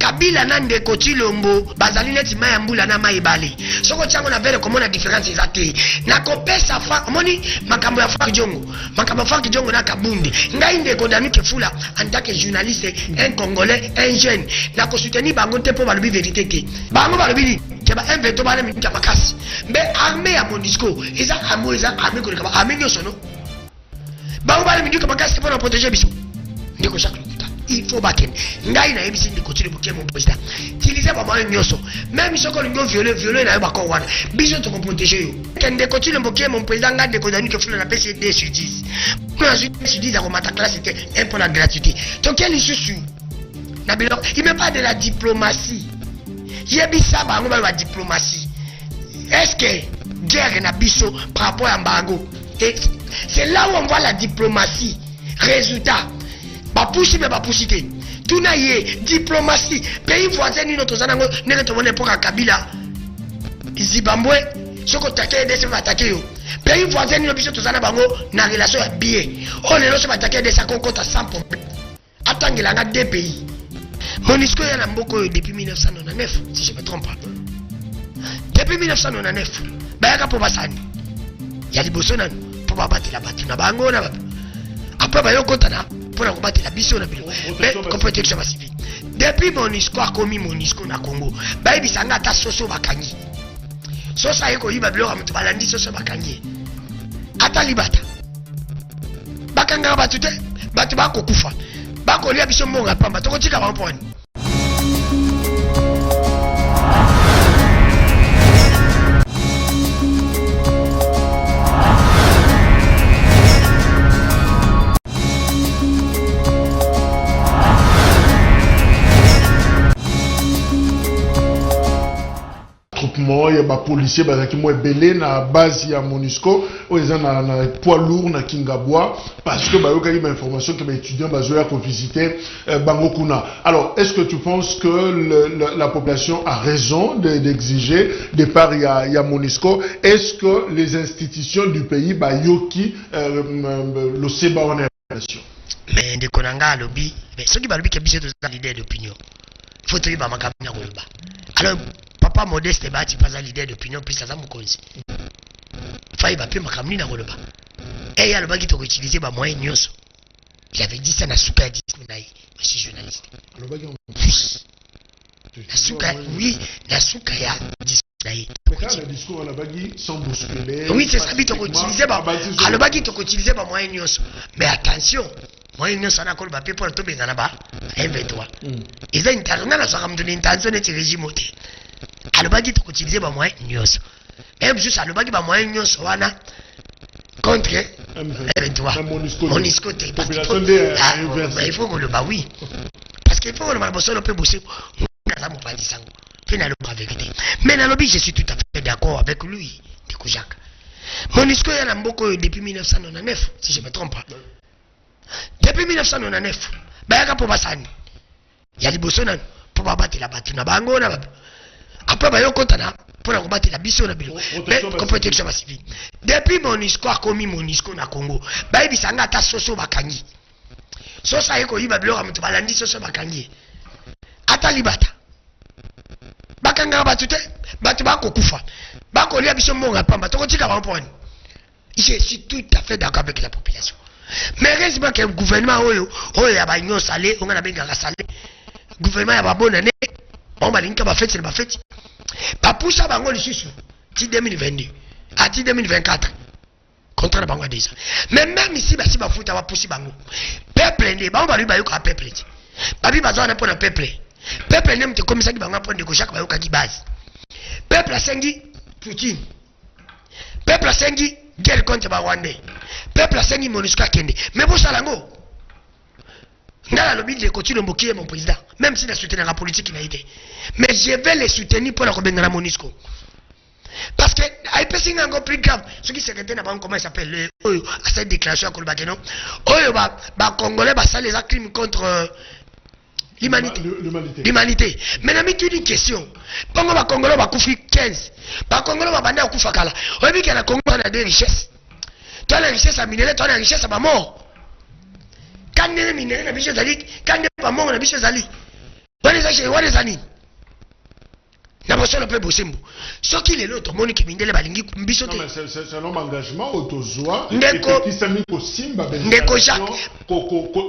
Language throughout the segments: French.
Kabila nande Kochilombo bazali neti maya mbula na maibali soko chango na vele komona difference zate na kopesa fa moni makambo ya Frank Jongo makambo ya Frank Jongo na Kabundi ngai ndeko Danuke Fula en tant que journaliste un congolais un jeune na ko soutenir bango te po balobi vérité te bango balobi ke ba invento bana minta makasi mbe armée ya Monisco eza armée ko kaba armée nyoso no bango bana minta makasi pour protéger biso ndeko chaque il faut battre ngai na ebisi ndi continuer pour que mon président utiliser ba moyen nyoso même si on ngo violer na ba ko wana biso to protéger yo kende continuer pour que mon président ngade ko Danuke Fula na PSD sur 10 pour la suite sur 10 à mata classe c'était un peu la gratuité donc quel issue na bilo il met pas de la diplomatie yebisa bango ba diplomatie est-ce que guerre na biso par rapport à Mbango c'est là où on voit la diplomatie résultat bapushi me bapushite tuna ye diplomatie pays voisin ni notre zanango nene to mone pour Kabila Zimbabwe soko take de se attaquer yo pays voisin ni biso to zana bango na relation ya bien on le se attaquer de sa kokota sans problème atangela nga deux pays Monisco ya na mboko depuis 1999 si je me trompe pas depuis 1999 bayaka po basani ya liboso nanu po babati la batu na bango na après bayokota na pour combattre la biso na bilo mais comme protection civile depuis Monisco a commis Monisco na Congo bayibi sanga ta soso bakangi sosa yeko yiba bilo amutu balandi soso bakangi ata libata bakanga batu te batu bakokufa bakolia biso mbonga pamba tokotika ba mponi. Il y a des policiers qui sont belé na base ya Monisco ils ont na poids lourd na Kingabwa parce que il y a une information que les étudiants vont visiter Bangokuna. Alors est-ce que tu penses que la population a raison d'exiger départ ya Monisco? Est-ce que les institutions du pays yoki le seba en relation? Mais de konanga lobby mais ceux qui balobi que biso to leader d'opinion faut te ba makamina koloba. Alors papa Modeste bati pas l'idée d'opinion puis ça za mukonzi faille ba pe makamni na koloba et ya lobaki to utiliser ba moyen nyoso il avait dit ça na super 10 naï monsieur journaliste la suka oui la suka ya 10 naï le discours la bagi sans bousculer oui c'est ça bito utiliser ba alobaki to utiliser ba moyen nyoso mais attention moyen nyoso na koloba pe pour to bengana ba M23 ils ont international ça comme de l'intention de régime moté alobaki to utiliser ba moyen nyoso même juste alobaki ba moyen nyoso wana contre M23 Monisco te population de il faut que le ba oui parce qu'il faut que le malbossolo peut bosser na mo pandi sango pe na le ba vérité mais na lobi je suis tout à fait d'accord avec lui Diko Jacques Monisco ya na mboko depuis 1999 si je me trompe pas depuis 1999 bayaka po basani ya liboso nanu po babati la batu na bango na après bayokota na pour combattre la biso na bilo mais comme protection civile depuis Monisco a commis Monisco na Congo bayibi sanga ta soso bakangi sosa yeko yiba bilo amutu balandi soso bakangi ata libata bakanga batu te batu bakokufa bakolia biso mbonga pamba tokotika ba mponi. Je suis tout à fait d'accord avec la population. Mais heureusement que le gouvernement ya ba nyo salé on a benga salé gouvernement ya ba bonne année on va linka ba fête ba fête ba poussa bango lisusu ti 2022 à ti 2024 contrat bango déjà mais même ici ba si ba futa ba poussi bango peuple ne ba on va lui ba yo ka peuple ba bi bazana pour na peuple ne mte comme ça ki bango pour Diko Jacques ba yo ka ki base peuple asengi Poutine peuple asengi guerre contre ba Rwanda peuple asengi Monisco kende mais bon salango ngala lobi de continuer mbokier mon président même si la soutenir la politique n'a été mais je vais les soutenir pour la rebenga la Monisco parce que ay pessinga ngo plus grave ce qui secrétaire na banque comment il s'appelle oyo à cette déclaration à Kolbakeno oyo ba congolais ba ça les crimes contre l'humanité mais na mitu une question bongo ba congolais ba kufi 15 ba congolais ba banda kufa kala oyebi que na Congo na des richesses toi la richesse à minerai toi la richesse à ba mort quand les minerais na bicho zali quand les pas mort na bicho zali wana eza nini na bosolo mpe bosembo soki lelo tomoni ke mindele balingi biso te c'est un engagement autozoa ndeko Jacques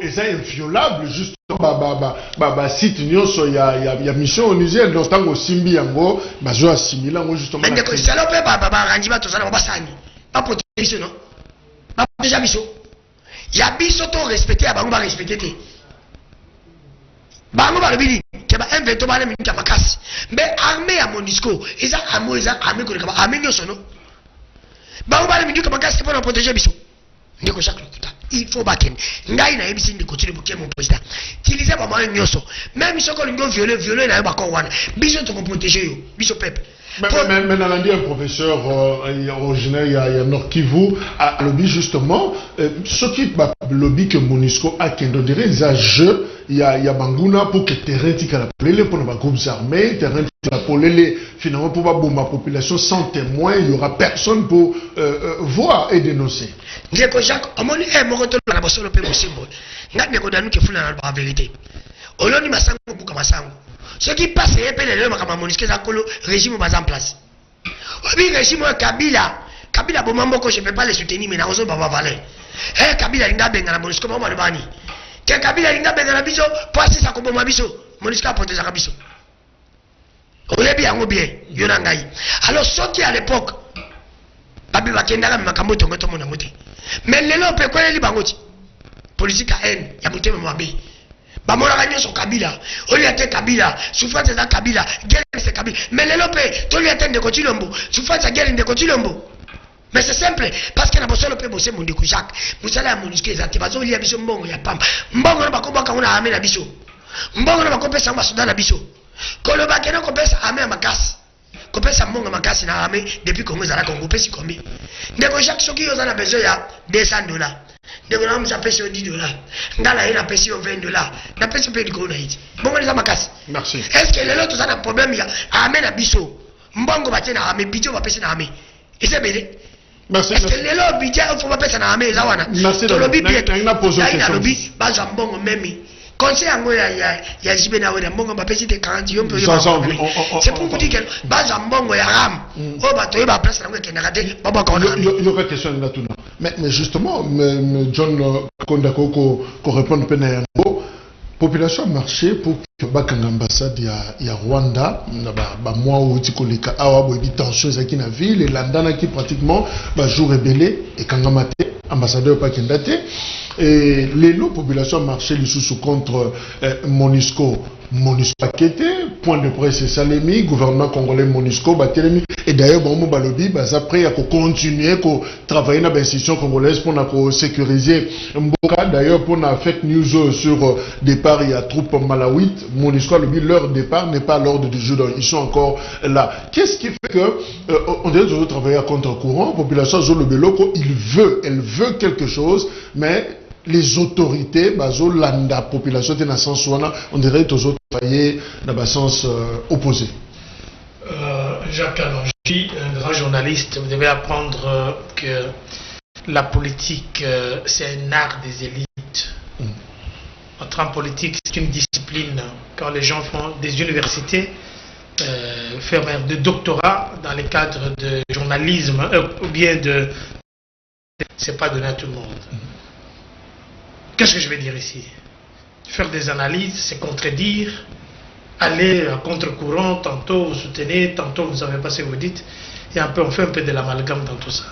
eza inviolable justement site nyonso ya mission onusienne donc ntango osimbi yango bazo assimila yango justement ndeko salo mpe barangi batozala mo basani baprotege biso non baprotege biso ya biso to respecte ya bango barespecte te bango balobi nini ke ba-M23 bana minute ya makasi mbe armée ya MONUSCO eza armée koleka ba armée nyonso no bango bana minute ya makasi mpo na protéger biso ndeko Jacques Lokuta il faut bakende ngai nayebisi ndeko tili boke mon président utiliser bamoyen nyonso même soko olingi oviole na yo bakor wana biso tokoprotege yo biso peuple. Mais Nalandi, un professeur originaire il y a Nord Kivu, a lobby justement, ce qui lobby que MONUSCO a qui dirait des jeux, il y a Banguna pour que terrain tika la polele pour nos groupes armés, terrain tika la polele finalement pour ma population sans témoin, il y aura personne pour voir et dénoncer. Ndeko Jacques, omoni moroto na bosolo pe bosimbo. Ngandeko danu ke funa na la vérité. Oloni masango buka masango. Ce qui passe et puis les makama MONUSCO zakolo régime bas en place. Obi régime Kabila bomambo je peux pas les soutenir mais na ozo baba valer. Kabila linga benga na MONUSCO mama bani. Ke Kabila linga benga na biso pasi sa ko boma biso MONUSCO protéger ka biso. Olebi yango bien yona ngai. Alors soki à l'époque babi bakenda ka makambo tongo to mona mote. Mais lelo pe ko li bangoti. Politique à haine ya motema mabe. Bamona nyonso Kabila oliate Kabila souffrance za Kabila guerre c'est Kabila mais lelo pe toliate ndeko Chilombo souffrance guerre ndeko Chilombo mais c'est simple parce que na bosolo pe bose mon ndeko Jacques musala ya MONUSCO ezate bazo lia biso mbongo ya pamba mbongo na bakoboka ngona ame na biso mbongo na bakopesa basuda na biso koloba kena kopesa ame ya makasi kopesa mbongo makasi na ame depuis Congo ezala Congo pesi combien ndeko Jacques soki yoza na besoin ya $200 ndeko na msa pesi $10 ngala ina pesi $20 na pesi pe diko na hiti bongo les makasi. Merci. Est-ce que les autres ça un problème ya amène à biso mbongo ba tena ame bijo ba pesi na ame ese bele. Merci. Est-ce que les autres bijo faut ba pesi na ame za wana to lobi bien na poser question lobi ba za mbongo memi conseil yango ya jibe na wena mbongo ba pesi te 40 yompe c'est pour vous dire que ba za mbongo ya ram o ba to ba place na ngwe kenaka te ba ba ko na il y aura question là tout. Mais justement, John Kondako ko répondre pe na yango population a marché pour que bakanga ambassade ya Rwanda na ba mois où ti koleka awa bo di tension za ki na ville et landana qui pratiquement ba jour rebellé et kanga maté ambassadeur pas kendate et les lots population a marché les sous contre MONUSCO paqueté point de presse Salemi gouvernement congolais MONUSCO batelemi et d'ailleurs bon balobi baza prêt à continuer à travailler dans l'institution congolaise pour sécuriser Mboka d'ailleurs pour na fake news sur départ il y a troupes malawite MONUSCO lobby leur départ n'est pas à l'ordre du jour donc ils sont encore là. Qu'est-ce qui fait que on dirait toujours travailler à contre-courant population zo le beloko elle veut quelque chose mais les autorités, la population de la sens on dirait toujours travailler dans le sens opposé. Jacques Alongi, un grand journaliste, vous devez apprendre que la politique, c'est un art des élites. Entrer en politique, c'est une discipline. Quand les gens font des universités, faire des doctorats dans les cadres de journalisme ou bien de... c'est pas donné à tout le monde. Qu'est-ce que je vais dire ici? Faire des analyses, c'est contredire, aller à contre-courant, tantôt vous soutenez, tantôt vous ne savez pas ce que vous dites, et on fait un peu de l'amalgame dans tout ça.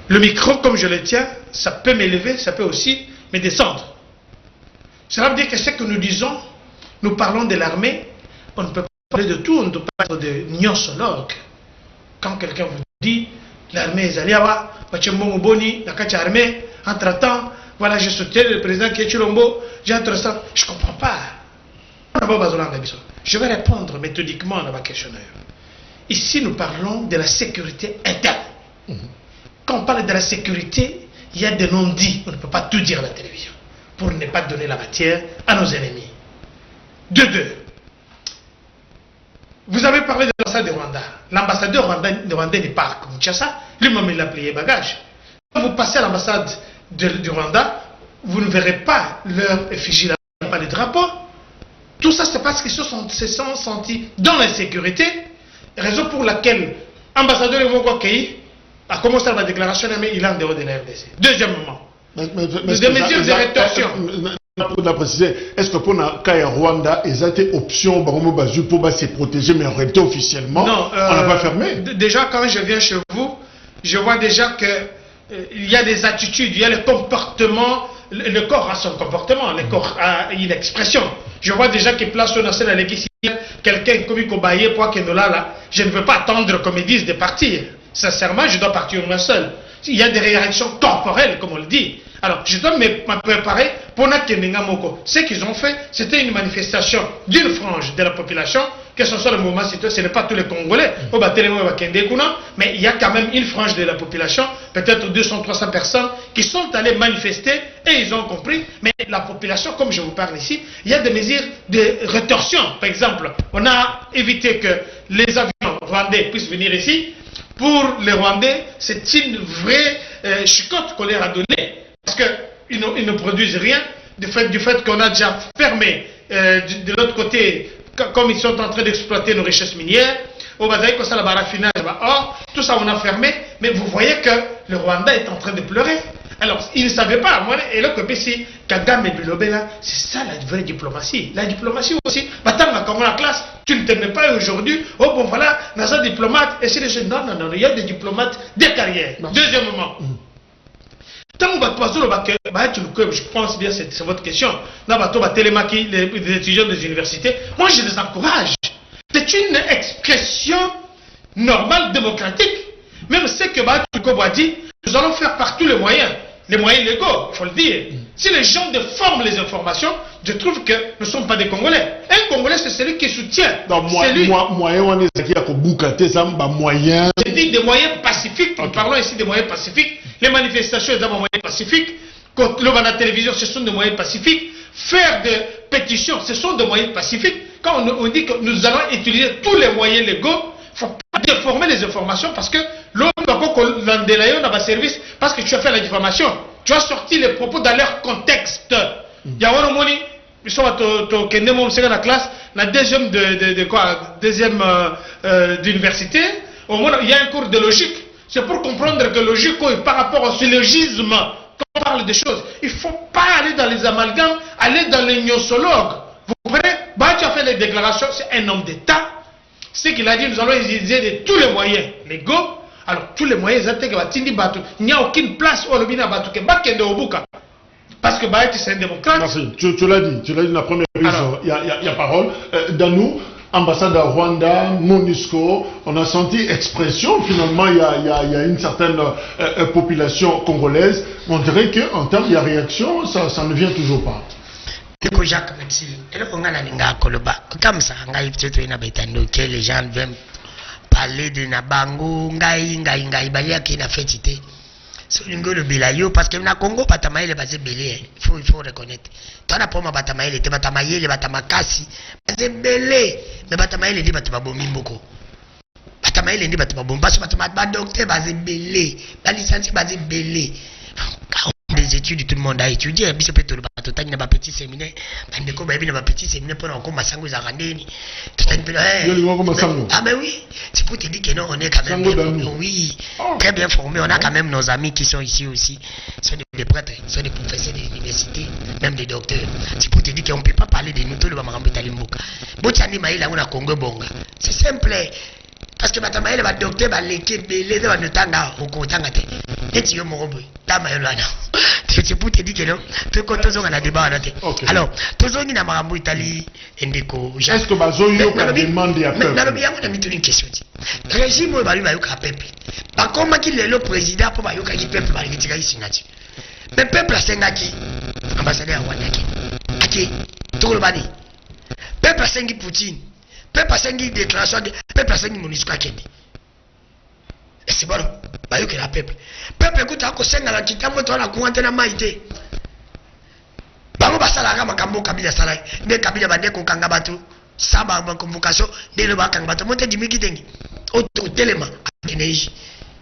Le micro, comme je le tiens, ça peut m'élever, ça peut aussi me descendre. Cela veut dire que ce que nous disons, nous parlons de l'armée, on ne peut pas parler de tout, on ne peut pas être de niosologue. Quand quelqu'un vous dit, l'armée est allée à Boni, la cache armée, entre-temps, voilà, je soutiens le président qui est Chilombo, j'ai entre ça. Je ne comprends pas. Je vais répondre méthodiquement à ma question. Ici, nous parlons de la sécurité interne. Quand on parle de la sécurité, il y a des non-dits. On ne peut pas tout dire à la télévision pour ne pas donner la matière à nos ennemis. De deux. Vous avez parlé de l'ambassade de Rwanda. L'ambassadeur rwandais n'est pas à Kinshasa. Lui-même, il a plié bagage. Quand vous passez à l'ambassade du Rwanda, vous ne verrez pas leur effigie là, pas les drapeaux. Tout ça, c'est parce qu'ils se sont sentis dans l'insécurité, raison pour laquelle l'ambassadeur Emoko Kei a commencé la déclaration, mais il est en dehors de la RDC. Deuxièmement, des mesures de rétorsion. Pour préciser, est-ce que pour le Rwanda, ils ont été options pour se protéger, mais en réalité officiellement, non, on n'a pas fermé? Déjà, quand je viens chez vous, je vois déjà que il y a des attitudes, il y a le comportement, le corps a son comportement, le corps a une expression. Je vois déjà que place sur la scène à l'église, quelqu'un comme Kobaye, pour que nous là, je ne veux pas attendre comme ils disent de partir. Sincèrement, je dois partir moi seul. Il y a des réactions corporelles, comme on le dit. Alors, je dois me préparer pour Nakenenga Moko. Ce qu'ils ont fait, c'était une manifestation d'une frange de la population, que ce soit le mouvement citoyen, ce n'est pas tous les Congolais, mais il y a quand même une frange de la population, peut-être 200-300 personnes, qui sont allées manifester et ils ont compris. Mais la population, comme je vous parle ici, il y a des mesures de rétorsion. Par exemple, on a évité que les avions rwandais puissent venir ici. Pour les Rwandais, c'est une vraie chicotte qu'on leur a donnée. Parce qu'ils ne produisent rien du fait qu'on a déjà fermé de l'autre côté, comme ils sont en train d'exploiter nos richesses minières. Au Bazaï, comme ça, la raffinage, tout ça on a fermé, mais vous voyez que le Rwanda est en train de pleurer. Alors, ils ne savaient pas. Moi, et là, Kagame et Bilobela, c'est ça la vraie diplomatie. La diplomatie aussi, comme la classe, tu ne t'aimes pas aujourd'hui, oh bon voilà, nous sommes diplomates, et c'est les gens, non, il y a des diplomates des carrières. Deuxièmement, je pense bien, c'est votre question. Les étudiants des universités, moi je les encourage. C'est une expression normale, démocratique. Même ce que Batou a dit, nous allons faire par tous les moyens légaux, il faut le dire. Si les gens déforment les informations, je trouve que nous ne sommes pas des Congolais. Un Congolais, c'est celui qui soutient. J'ai dit des moyens pacifiques. Nous parlons ici des moyens pacifiques. Les manifestations sont des moyens pacifiques. Quand le la télévision, ce sont des moyens pacifiques. Faire des pétitions, ce sont des moyens pacifiques. Quand on dit que nous allons utiliser tous les moyens légaux, il ne faut pas déformer les informations parce que l'homme va service parce que tu as fait la diffamation. Tu as sorti les propos dans leur contexte. Il y a un moni, ils sont à la classe, la deuxième deuxième d'université. Au moins, il y a un cours de logique. C'est pour comprendre que logique, par rapport au syllogisme, quand on parle des choses, il ne faut pas aller dans les amalgames, aller dans les gnosologues. Vous comprenez? Tu as fait les déclarations, c'est un homme d'État. Ce qu'il a dit, nous allons utiliser de tous les moyens légaux. Alors, tous les moyens, il n'y a aucune place où le Batu parce que c'est un démocrate. Merci. Tu l'as dit la première prise, il y a parole. Dans nous, ambassade à Rwanda, MONUSCO, on a senti expression, finalement, il y a une certaine population congolaise. On dirait qu'en termes de réaction, ça ne vient toujours pas. Jacques, merci. Comme ça, les gens viennent parler de Nabango, Ngai, Balia qui n'a fait citer. C'est une gueule de Bilayo, parce que na Congo, Batamaï est basé belé. Il faut reconnaître. Toi, la pomme Batamaï, était Batamaï, les Batamakasi. C'est belé. Mais Batamaï, il dit Batamabomimoko. Batamaï, il dit Batamabom. Parce que Batamabom, docteur, basé belé. La licence, basé belé. Des études, tout le monde a étudié. Puis c'est peut-être le bateau, il n'y a pas petit séminaire. Il n'y a pas petit séminaire pour encore Massango Zarandeni. Ah, ben oui, c'est pour te dire que non, on est quand même bien, oui, très bien formés. On a quand même nos amis qui sont ici aussi. Ce sont des prêtres, ce sont des professeurs de l'université, même des docteurs. C'est pour te dire qu'on ne peut pas parler de nous, tout le monde va Talimboka. Botsani Maïla, on a Congo Bonga. C'est simple. Parce que Batamaïla va docteur, va l'équipe, les deux va nous tanga, au Kotanga. Et tu es mon robot. C'est pour te dire que non, tout le monde a débat. Alors, tout le monde a marambo Italie, Ndeko. Est-ce que Bazoyo a demandé à peuple? Il y a une question. Le régime va lui faire peuple. Par contre, il est le président pour lui faire peuple, va lui tirer ici. Mais peuple a 5 qui ambassadeur Rwanda qui tout le bani. Peuple a 5 Poutine. Peuple a 5 déclaration, peuple a 5 MONUSCO qui et c'est bon, bah que la peuple. Peuple écoute à cause de la kitamo toi la courante na maïté. Bango basala kama kambo kabila sala. Mais kabila bande ko kanga batu. Saba ba convocation de le bakanga batu. Monte dimiki tengi. Au téléma énergie.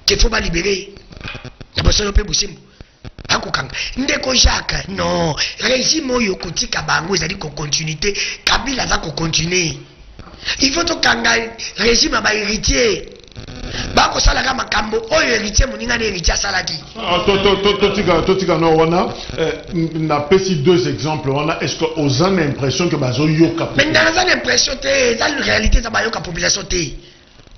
Qu'il faut pas libérer. La personne peut boussim. akokanga ndeko Jacques non régime oyo kotika bango ezali ko continuité Kabila za ko continuer il faut to kanga régime ba héritier bako salaka makambo oyo héritier moninga ne héritier salaki totika no wana na pesi deux exemples wana est-ce que aux a l'impression que bazo yoka mais dans la l'impression té ça la réalité ça ba yoka population té.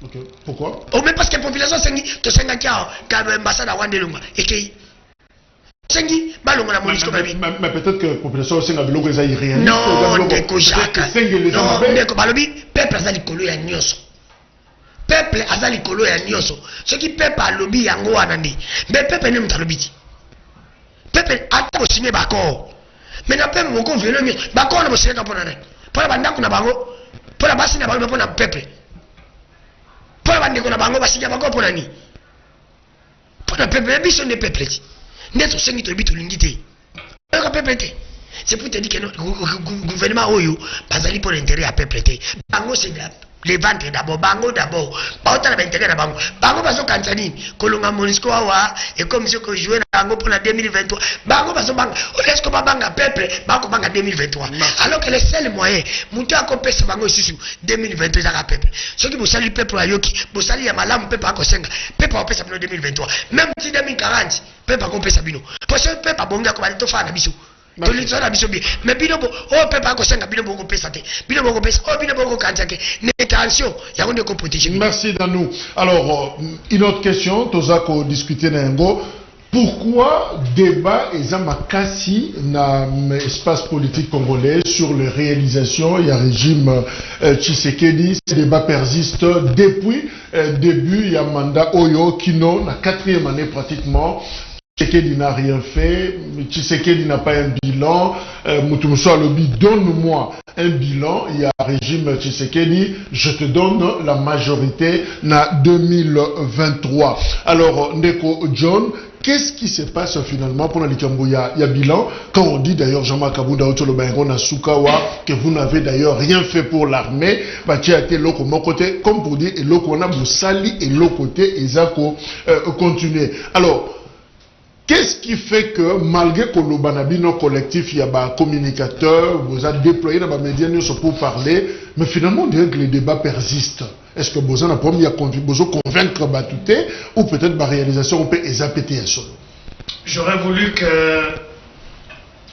OK pourquoi oh mais parce que population sengi to senga kia ka ambassadeur wandelunga ekei sengi balongo na MONUSCO babi mais peut-être que population senga biloko eza irréel non ndeko Jacques non ndeko balobi peuple azali kolo ya nyonso peuple azali kolo ya nyonso soki peuple alobi yango wana ndi mais peuple ne mutalobi ti peuple ata ko signer bako mais na peuple moko velo nyonso bako na bosinga pona na pona bandako na bango pona basi na bango pona peuple pona bandeko na bango basinya bako pona ni pona peuple biso ne peuple ti neto sengi to bitu lingite ka peuple te c'est pour te dire que le gouvernement oyo bazali pour l'intérêt à peuple te bango c'est les ventes d'abord bango d'abord baota na intérêt na bango bango bazo kanzani kolonga MONUSCO awa et comme si que jouer na bango pour la 2023 bango bazo banga est-ce que banga peuple bango banga 2023 alors que le seul moyen mutu akopesa bango isusu 2023 za peuple ce qui vous sali peuple ayoki vous sali ya malamu peuple akosenga peuple apesa bino 2023 même si 2040 peuple akopesa bino parce que peuple bonga ko bali to fa na biso to li tsona biso bi mais bino bo o peuple akosenga bino bongo pesa te bino bongo pesa o bino bongo kanzake ne attention ya ko ne ko protéger. Merci Danou. Alors une autre question tozako discuter na ngo. Pourquoi débat et makasi na espace politique congolais sur les réalisations il y a régime Tshisekedi, ce débat persiste depuis début il y a mandat Oyo Kino na 4e année pratiquement. Tshisekedi n'a rien fait, Tshisekedi n'a pas un bilan, Moutoumoussoua Lobi, donne-moi un bilan, il y a régime Tshisekedi, je te donne la majorité na 2023. Alors, Ndeko John, qu'est-ce qui se passe finalement pour il y a bilan, quand on dit d'ailleurs Jean-Marc Kabunda Otolobaïro na Sukawa, que vous n'avez d'ailleurs rien fait pour l'armée, qui a été l'autre mon côté, comme pour dire, et l'autre on a Boussali, et l'autre côté, et Zako continuer. Alors, qu'est-ce qui fait que malgré que le Banabino collectif, il y a des communicateurs, vous avez déployé dans les médias pour parler, mais finalement on dirait que les débats persistent. Est-ce que vous avez convaincre Batouté ou peut-être la réalisation on peut les un solo? J'aurais voulu que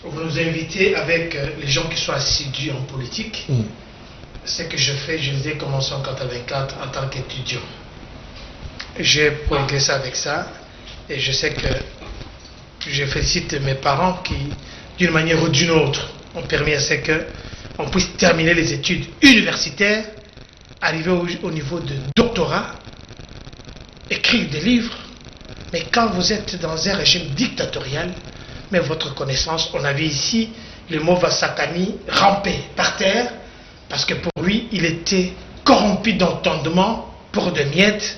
vous nous invitez avec les gens qui sont assidus en politique. Ce que je fais, je les ai commencé en 84 en tant qu'étudiant. J'ai progressé avec ça et je sais que je félicite mes parents qui, d'une manière ou d'une autre, ont permis à ce qu'on puisse terminer les études universitaires, arriver au niveau de doctorat, écrire des livres. Mais quand vous êtes dans un régime dictatorial, mais votre connaissance, on a vu ici le mot Vassakani ramper par terre, parce que pour lui, il était corrompu d'entendement pour de miettes.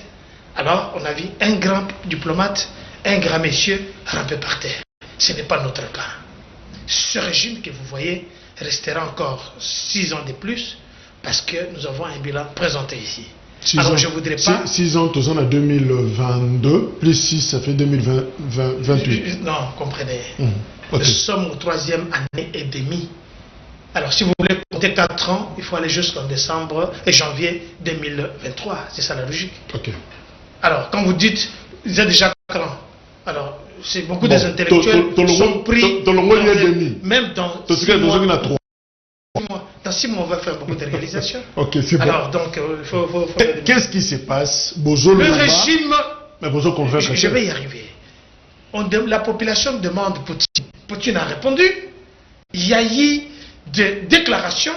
Alors, on a vu un grand diplomate, un grand monsieur ramper par terre. Ce n'est pas notre cas. Ce régime que vous voyez restera encore 6 ans de plus parce que nous avons un bilan présenté ici. Alors je ne voudrais pas... 6 ans, tous en à 2022, plus 6, ça fait 2028. Non, comprenez. Okay. Nous sommes au 3e année et demie. Alors si vous voulez compter 4 ans, il faut aller jusqu'en décembre et janvier 2023. C'est ça la logique. Okay. Alors quand vous dites, vous êtes déjà 4 ans. Alors, c'est beaucoup des intellectuels qui sont pris même dans 6 mois. Dans 6 mois, on va faire beaucoup de réalisations. Okay, c'est alors, bon. Donc, il faut qu'est-ce qui se passe? Le régime... Mais je vais y arriver. La population demande Poutine. Poutine a répondu. Il y a eu des déclarations,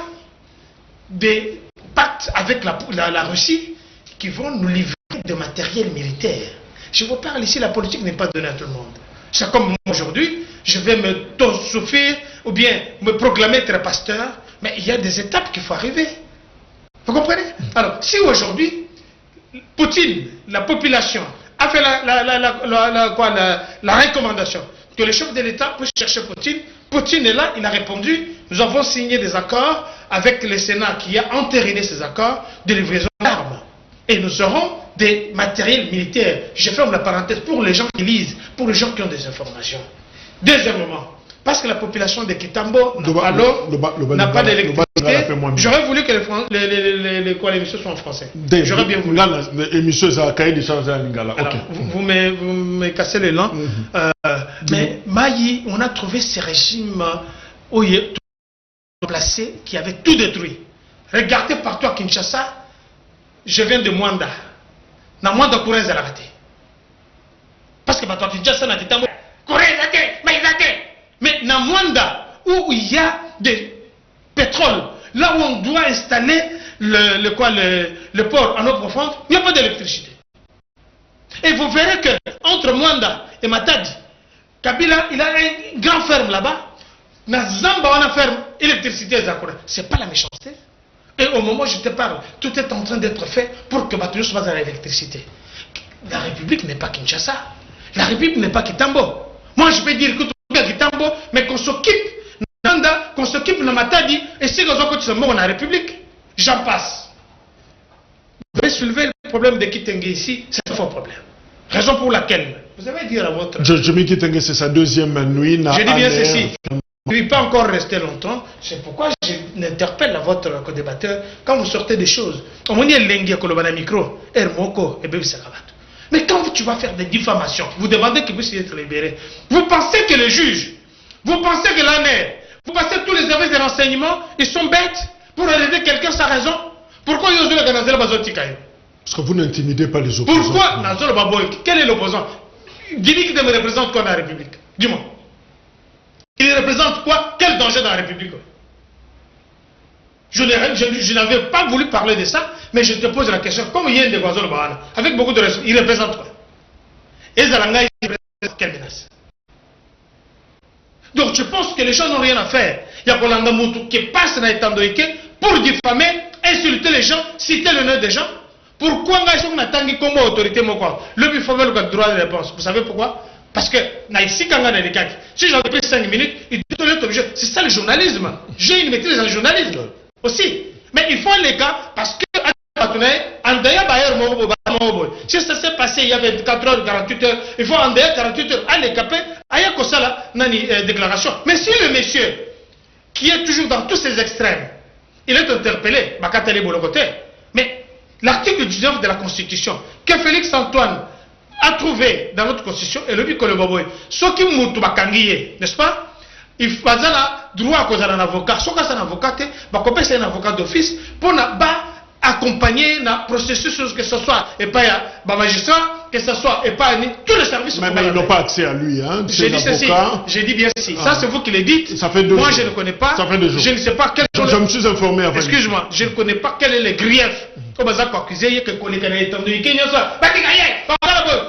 des pactes avec la Russie qui vont nous livrer de matériel militaire. Je vous parle ici, la politique n'est pas donnée à tout le monde. C'est comme moi aujourd'hui, je vais me souffrir ou bien me proclamer être pasteur, mais il y a des étapes qu'il faut arriver. Vous comprenez? Alors, si aujourd'hui, Poutine, la population, a fait la recommandation que le chef de l'État puisse chercher Poutine, Poutine est là, il a répondu, nous avons signé des accords avec le Sénat qui a entériné ces accords de livraison d'armes. Et nous aurons des matériels militaires. Je ferme la parenthèse pour les gens qui lisent, pour les gens qui ont des informations. Deuxièmement, parce que la population de Kitambo n'a pas l'eau, n'a pas d'électricité. J'aurais voulu que l'émission soit en français. J'aurais bien voulu. Vous me cassez les langues. Mais Maï, on a trouvé ces régimes placés qui avaient tout détruit. Regardez partout à Kinshasa, je viens de Mwanda. Na Mwanda Kourez a raté. Parce que partout à Kinshasa, na Kitambo, Kourez a raté, mais na Mwanda, où il y a des pétroles, là où on doit installer le port en eau profonde, il n'y a pas d'électricité. Et vous verrez que entre Mwanda et Matadi, Kabila, il a un grand ferme là-bas. Na Zamba, on a ferme électricité. C'est pas la méchanceté. Et au moment où je te parle, tout est en train d'être fait pour que Batoyo soit dans l'électricité. La République n'est pas Kinshasa. La République n'est pas Kitambo. Moi, je peux dire que tout est Kitambo, mais qu'on s'occupe Nanda, qu'on s'occupe de Matadi, et si nous sommes morts dans la République, j'en passe. Vous avez soulevé le problème de Kitenge ici, c'est un faux problème. Raison pour laquelle, vous avez dit à votre... Jimmy Kitenge, c'est sa deuxième nuit. Je dis bien ceci. Il ne peut pas encore rester longtemps. C'est pourquoi je n'interpelle à votre co-débatteur quand vous sortez des choses. Mais quand tu vas faire des diffamations, vous demandez qu'il puisse être libéré. Vous pensez que le juge, vous pensez que l'ANR, vous pensez que tous les services de renseignement, ils sont bêtes pour arrêter quelqu'un sans raison? Pourquoi ils osent organiser la bazotikaï? Parce que vous n'intimidez pas les opposants. Pourquoi Nazol Baboy? Quel est l'opposant? Dis-lui qu'il me représente quoi dans la République? Dis-moi. Il représente quoi? Quel danger dans la République? Je n'avais pas voulu parler de ça, mais je te pose la question. Comme il y a des oiseaux avec beaucoup de respect, il représente quoi? Et Zalanga, il représente quelle menace? Donc je pense que les gens n'ont rien à faire. Il y a Kolanga Moutou qui passe dans les Tandoïke pour diffamer, insulter les gens, citer le nom des gens. Pourquoi on a tangi comme autorité? Le but faut le droit de réponse. Vous savez pourquoi? Parce que si j'en ai pris 5 minutes, c'est ça le journalisme. J'ai une maîtrise en journalisme aussi. Mais il faut les cas parce que si ça s'est passé il y a 24 heures, 48 heures, il faut en 48 heures aller caper, déclaration. Mais si le monsieur qui est toujours dans tous ces extrêmes, il est interpellé, mais l'article 19 de la Constitution que Félix Antoine a trouvé dans notre constitution et le but que le baboy ce qui moutou bakangiye, n'est-ce pas? Il faut droit à cause d'un avocat, soit qu'un avocat c'est un avocat d'office pour accompagner le processus, que ce soit et pas un magistrat, que ce soit et pas tous les services. Mais ils n'ont pas accès à lui, hein? J'ai dit ceci, j'ai dit bien ceci. Ça c'est vous qui le dites. Ça fait 2 Moi jours. je ne connais pas. Ça fait 2 jours. Je ne sais pas quel. Je me suis informé avant. Excuse-moi, je ne connais pas quel est le grief.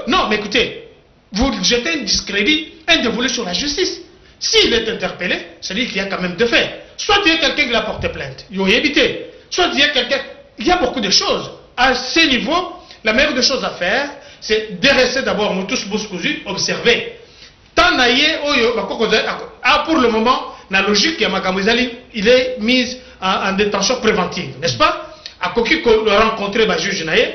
Non, mais écoutez, vous jetez un discrédit, un dévolu sur la justice. S'il est interpellé, c'est-à-dire qu'il y a quand même de faits. Soit il y a quelqu'un qui l'a porté plainte, il y a évité. Soit il y a quelqu'un. Il y a beaucoup de choses. À ce niveau, la meilleure des choses à faire, c'est de rester d'abord, nous tous bouscousus, observer. Tant naïe, pour le moment, la logique de Makamouizali, il est mis en détention préventive, n'est-ce pas? À Koki rencontrer le juge Naye,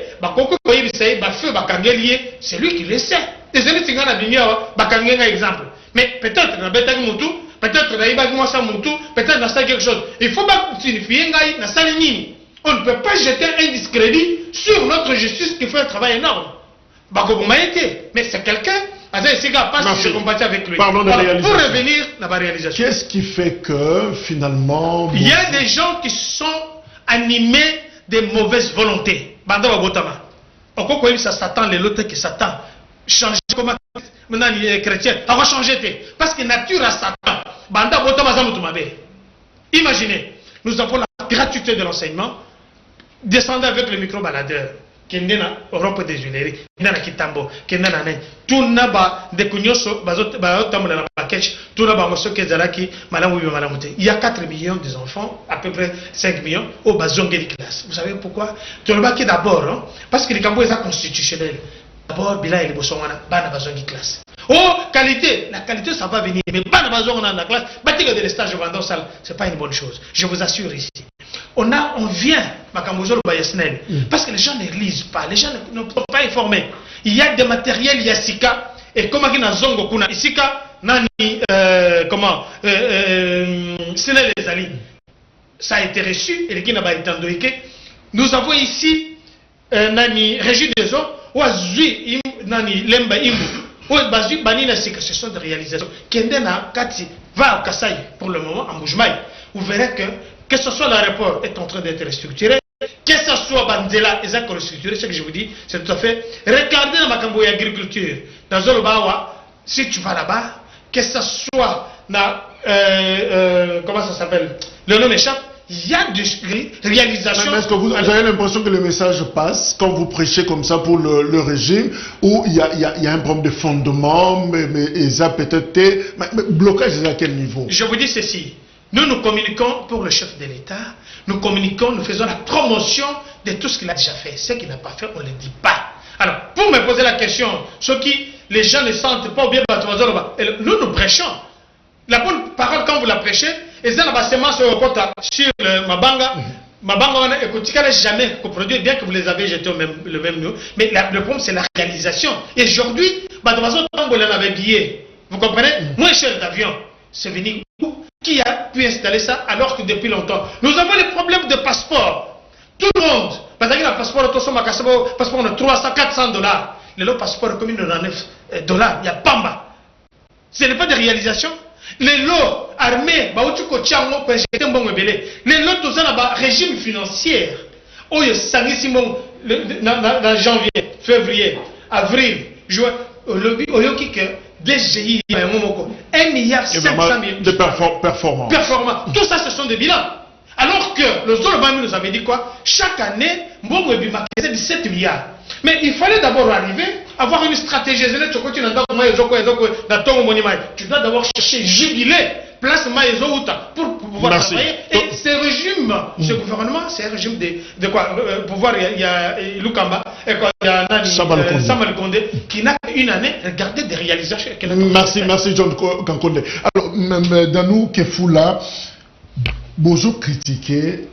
c'est lui qui le sait. Et c'est lui qui a un exemple. Mais peut-être que peut-être que quelque chose. Il faut signifier on ne peut pas jeter un discrédit sur notre justice qui fait un travail énorme. Mais c'est quelqu'un. Je compatis avec lui. Parlons de réalisation. Pour revenir à la réalisation. Qu'est-ce qui fait que finalement... Il y a des gens qui sont animés de mauvaise volonté. Banda Botama. Pourquoi ça s'attend, les lots qui s'attendent. Changer comment maintenant les chrétiens. On va changer. Parce que nature a Satan. Banda Botama Zamutumabe. Imaginez, nous avons la gratuité de l'enseignement. Descendez avec le micro-baladeur. Kendena Europe des Unéries, Kendena Kitambo, Kendena Nen, Tunaba de Kunyoso, Bazotamona la Pakesh, Tunaba Mosoke Zalaki, Malamu Malamute. Il y a 4 millions d'enfants, à peu près 5 millions, au Bazongé de classe. Vous savez pourquoi? Tolobaki d'abord, hein? Parce que les Cambo est constitutionnel. D'abord, Bila et les Bossomana, Bana Bazongé classe. Oh, qualité, la qualité ça va venir, mais Bana Bazongé dans la classe, bâtir de l'estage vendant salle, c'est pas une bonne chose. Je vous assure ici. on vient, parce que les gens ne lisent pas, les gens ne sont pas informés. Il y a des matériels, il y a Sika, et comme il y a Zongo Kuna, Sika, Nani, comment, c'est les alliés. Ça a été reçu, et les Guinabas étant doïké. Nous avons ici, Nani, Régie des eaux, ou Azui, Nani, Lemba Imu, ou Bazui, Banina Sika, ce sont des réalisations. Kendena, Kati, va au Kassai, pour le moment, en Moujmaï. Vous verrez que ce soit l'aéroport est en train d'être restructuré, que ce soit Bandela est restructuré, ce que je vous dis, c'est tout à fait. Regardez dans ma cambo agriculture, dans Zolobawa, si tu vas là-bas, que ce soit dans, comment ça s'appelle, le nom échappe, il y a des réalisations. Est-ce que vous avez l'impression que le message passe quand vous prêchez comme ça pour le régime, où il y a un problème de fondement, mais ça peut-être, mais blocage à quel niveau? Je vous dis ceci. Nous communiquons pour le chef de l'État, nous communiquons, nous faisons la promotion de tout ce qu'il a déjà fait. Ce qu'il n'a pas fait, on ne le dit pas. Alors, pour me poser la question, ce qui les gens ne sentent pas bien, nous prêchons. La bonne parole, quand vous la prêchez, et ça n'a sur le Mabanga. Mabanga, écoutez, jamais coproduit, bien que vous les avez jetés le même nom. Mais le problème, c'est la réalisation. Et aujourd'hui, on avait billet. Vous comprenez? Moins cher d'avion. C'est venu où? Qui a pu installer ça alors que depuis longtemps? Nous avons les problèmes de passeport. Tout le monde. Parce que le passeport, passeport de 300, 400 dollars. Le passeport comme $9, il y a Pamba. Ce n'est pas de réalisation. Les lots armés, les lots tout ça, régime financier. Oh, il y a dans janvier, février, avril, juin, DGI, 1,5 milliard de performance. Tout ça, ce sont des bilans. Alors que le Zolobami nous avait dit quoi? Chaque année, c'est 17 milliards. Mais il fallait d'abord arriver à avoir une stratégie. Tu dois d'abord chercher jubilé, place pour pouvoir travailler. Et ce régime, ce gouvernement, c'est un régime de quoi? Pouvoir, il y a Lukamba, il y a Samal Kondé, qui n'a qu'une année, regardez des réalisations. Merci John Kankonde. Alors, Danou Kefoula, bonjour critiquer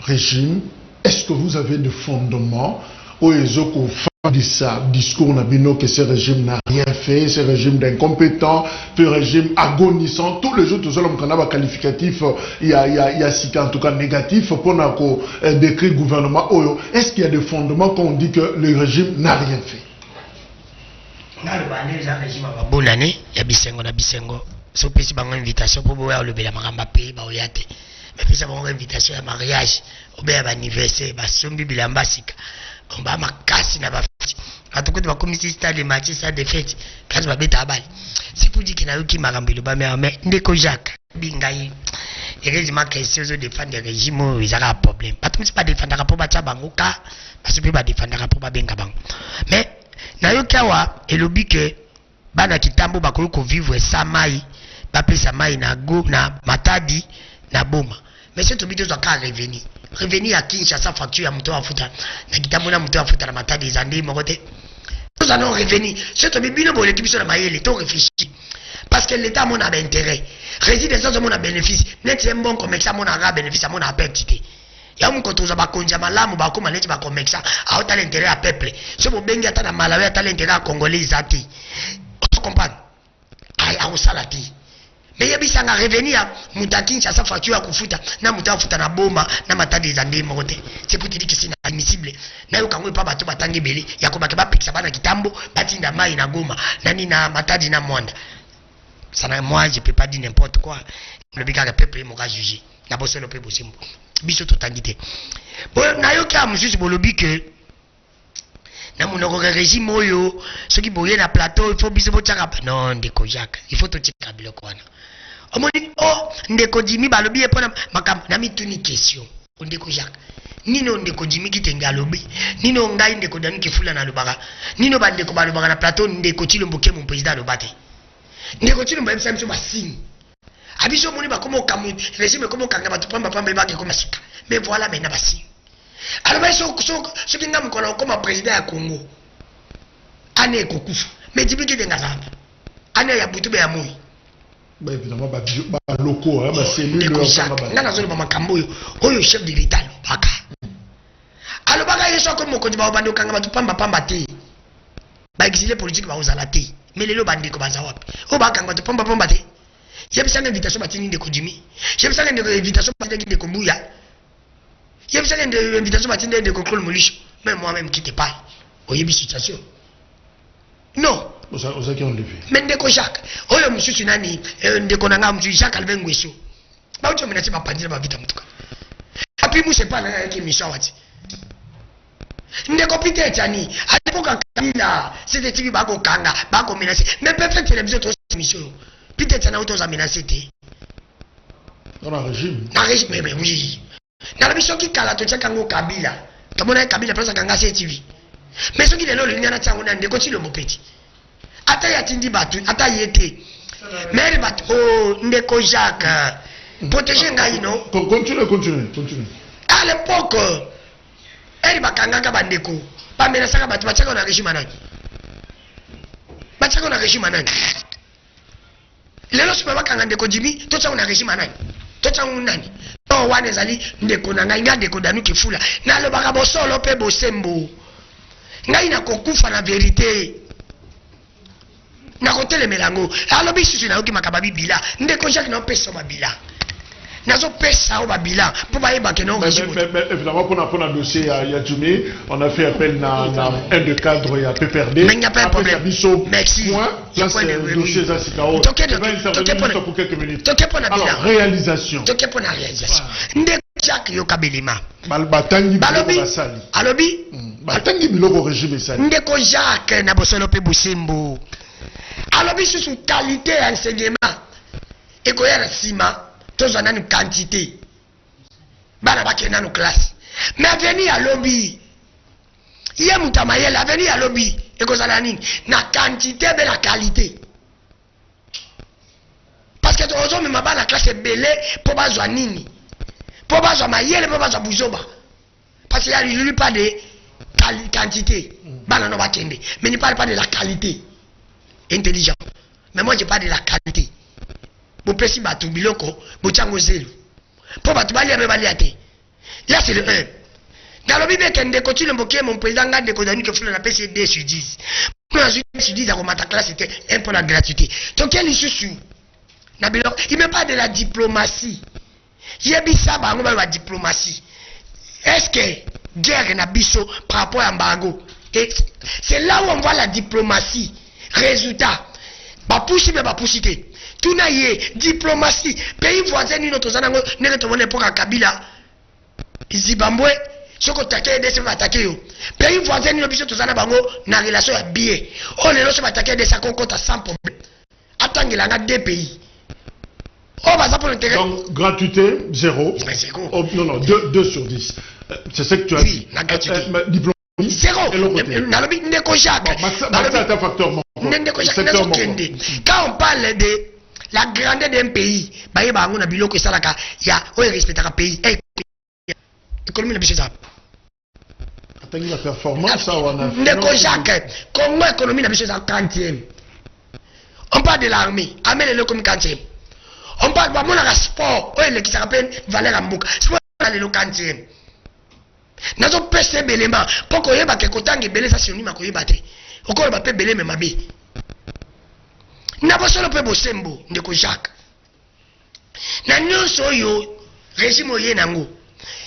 régime. Est-ce que vous avez des fondements au de ça, discours nabino que ce régime n'a rien fait, ce régime d'incompétent, ce régime agonisant, tous les jours, tout ça, on a un qualificatif, il y a Sika en tout cas négatif, pour décrire le gouvernement. Est-ce qu'il y a des fondements quand on dit que le régime n'a rien fait? Bonne année, il y a Bisengo na Bisengo. Si vous avez une invitation pour vous lever la maramba pays, mais puis ça va une invitation à mariage, ou bien à anniversaire, si on bibi la mbasika. On va ma casse na ba fête. En tout cas, tu vas comme si c'était des matchs, ça des fêtes. Quand tu vas bêta balle. C'est pour dire qu'il y a eu qui m'a rempli le bas, mais ndeko Jacques, bingaï. Et régime qui est défendre le régime, ils ont un problème. Pas tout le monde pas défendre pour battre bangoka, parce que pas défendre pour ba benga bang. Mais na yo kawa et le but que bana kitambo bakolo ko vivre sa mai, ba pesa mai na go na matadi na boma. Mais c'est tout bito ka revenir. Revenir à Kinshasa facture à Mouto Afuta. Na kitamona Mouto Afuta na matadi zandi mokote. Nous allons revenir. C'est tout bino bo l'équipe sur la maille, to réfléchir. Parce que l'État a mon intérêt. Résidence a mon bénéfice. Net c'est bon comme ça mon a bénéfice à mon appétit. Ya mu kotoza ba konja malamu ba koma neti ba komexa a ota l'intérêt à peuple. Ce bo bengi ata na Malawi ata l'intérêt à congolais zati. Tu comprends? Ai a usalati. Mais ya bisanga revenir mutakin sa facture à kufuta na mutafuta na boma na matadi za ndimo kote. C'est pour te dire que c'est inadmissible. Na yo kangwe pa bato batangi bele ya ko bakaba pekisa bana kitambo batinda mai na goma nani na matadi na mwanda. Ça moi je peux pas dire n'importe quoi. Le bika peuple mo ka juger. Na bosse le peuple simbo. Biso totangité. Bon na yo ka mususu bolobi que na monoko régime oyo soki boye na plateau il faut biso bochaka non ndeko Jacques il faut totika biloko wana. Omoni oh ndeko Jimmy balobi e pona makam na mituni question. Ndeko Jacques nino ndeko Jimmy kitenga lobi nino ngai ndeko Dani Kefula na lobaka nino bandeko balobaka na plateau ndeko Chilombo ke mon président lobate ndeko Chilombo yebisa biso basini abiso moni ba komo kamu régime komo kanga ba tupamba pamba ba ke koma sika mais voilà maintenant basini. Alors ce qui n'a pas comme président à Congo année kokufa mais Jimmy kitenga zamba année ya butu be ya moi Bah évidemment, locaux, hein, cellule, oyo chef de l'État, baka. Alors, baka, il est comme mon côté, baka, tu pamba pamba te. Bah, exilé politique, bah, aux alaté. Mais les lots bandés, comme ça, oh, baka, tu pamba pamba te. J'ai besoin d'invitation, bah, de Kodjimi. J'ai besoin d'invitation, bah, de Kombouya. J'ai besoin d'invitation, bah, de Kokol Molish. Même moi-même, qui te parle. Oyebi situation. Non. Osa qui ont levé. Mais ndeko Jacques, oyo monsieur Tsunani, ndeko nanga monsieur Jacques Alvin Ngweso. Ba ucho menati ba pandira ba vita mutuka. Api mu c'est pas na ki mission wati. Ndeko Peter Tchani, alipoka Kabila, c'était tibi ba ko kanga, ba ko menacer. Même peut-être télévision to mission. Peter Tchana auto za menacer té. Dans le régime. Na régime mais oui. Na la mission qui kala to tchaka ngo Kabila. Tomona Kabila place kanga TV. Mais ce qui est là le nyana tsango na ndeko ti le mopeti. Ata ya tindi batu, ata yete. Mais batu, oh, ndeko Jacques. Protéger ngai non. Continue. À l'époque, elle bakanga ka bandeko. Ba menasaka batu bachaka na régime nani. Bachaka na régime nani. Lelo super bakanga ndeko Jimmy, to tsango na régime nani. To tsango nani. To wane zali ndeko na ngai ndeko danu kifula. Na lo baka bosolo pe bosembo. Ngai na kokufa na vérité. Na kotele melango alobi susu na oki makababi bila ndeko Jacques na pesa babila nazo pesa o babila pour ba yeba que non régime mais évidemment pour un dossier à Djumé on a fait appel à un de cadre et à PPRD mais il n'y a pas de problème merci là c'est le dossier ça c'est KO pour quelques minutes alors réalisation ndeko Jacques Yokabelema batangi basali alobi batangi biloko régime ça ndeko Jacques na bosolo pe bosembo alors bis sur qualité enseignement et quoi la sima tous on a une quantité bana bakena no classe mais venir à lobby hier mutamayela venir à lobby et quoi ça la nini na quantité mais la qualité parce que toujours même bana classe belé pour bazwa nini pour bazwa mayele pour bazwa buzoba parce qu'il y a lui pas de quantité bana no bakende mais il parle pas de la qualité intelligent. Mais moi je parle de la qualité. Bo pesi batu biloko, bo chango zelu. Po batu bali abe bali ate. Là c'est le 1. Dans le bible kende ko tu le moké mon président ngade ko dani ke fula na pesi 2 sur 10. Pour la suite sur 10 à ma classe c'était un peu la gratuité. Donc quel issue na biloko, il me parle de la diplomatie. Yebi ça ba ngoma la diplomatie. Est-ce que guerre na biso par rapport à embargo? Et c'est là où on voit la diplomatie. Résultat, bapushi me bapushite. Tuna ye diplomatie. Pays voisin ni notre zanango ne te monnaie pour Kabila. Zimbabwe, soko take de se attaquer yo. Pays voisin ni biso to zana bango na relation ya bien. On est là se attaquer de sa compte à 100 problème. Attendez là 2 pays. Oh bah ça pour l'intérêt. Donc gratuité 0. Oh, non 2 sur 10. C'est ce que tu as dit. La gratuité. Zéro. Ndeko Jacques. Quand on parle de la grandeur d'un pays, baye ba ngona biloko esalaka ya oyo respectaka pays. Économie na biso ça. Attendez la performance ça on a. Ndeko Jacques, Congo économie na biso ça 40e. On parle de l'armée, armée le comme 40e. On parle ba mona sport, oyo le qui s'appelle valeur mbuka. Sport le 40e. Nazo pese belema poko yeba ke kotangi bele sa sinonima ko yeba te okolo ba pe bele me mabe na bosolo pe bosembo ndeko Jacques na nyonso yo régime ye nango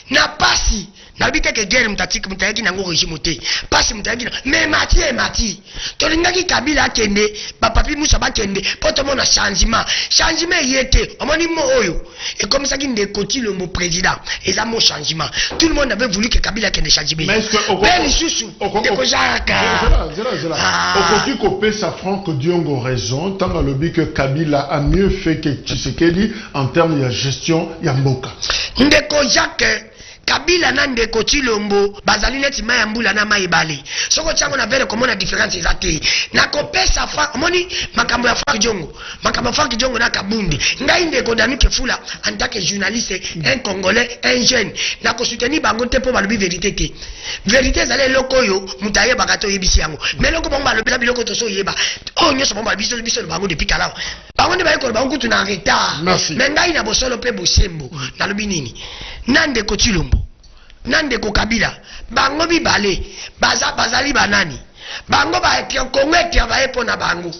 na pasi na bite ke guerre mtatiki mtayaki nango régime te pasi mtayaki mais mati to lingaki Kabila kende ba papi musa ba kende poto mona changement yete omoni mo oyo et comme ça qui ndeko ti le mot président et ça mon changement tout le monde avait voulu que Kabila kende changement mais ndeko Jacques au côté sa Franck Diongo raison tant dans le but que Kabila a mieux fait que Tshisekedi en termes de gestion ya mboka ndeko Jacques Kabila nande koti lombo bazali neti mayambula na maibali soko chango na vele komona difference ezate na kopesa fa moni makambo ya fa jongo makambo fa jongo na kabundi ngai ndeko Dami Kefula en tant que journaliste un congolais un jeune na ko soutenir bango te po balobi vérité zale lokoyo mutaye bakato yebisi yango mais loko bomba lo bila biloko to so yeba oh nyoso bomba biso bango depuis kala bango ne ba ko bango kutu na retard mais ngai na bosolo pe bosembo na lobi nini nande koti lombo nande ko Kabila bango bibale bazali banani bango ba Congo travailler pour na bango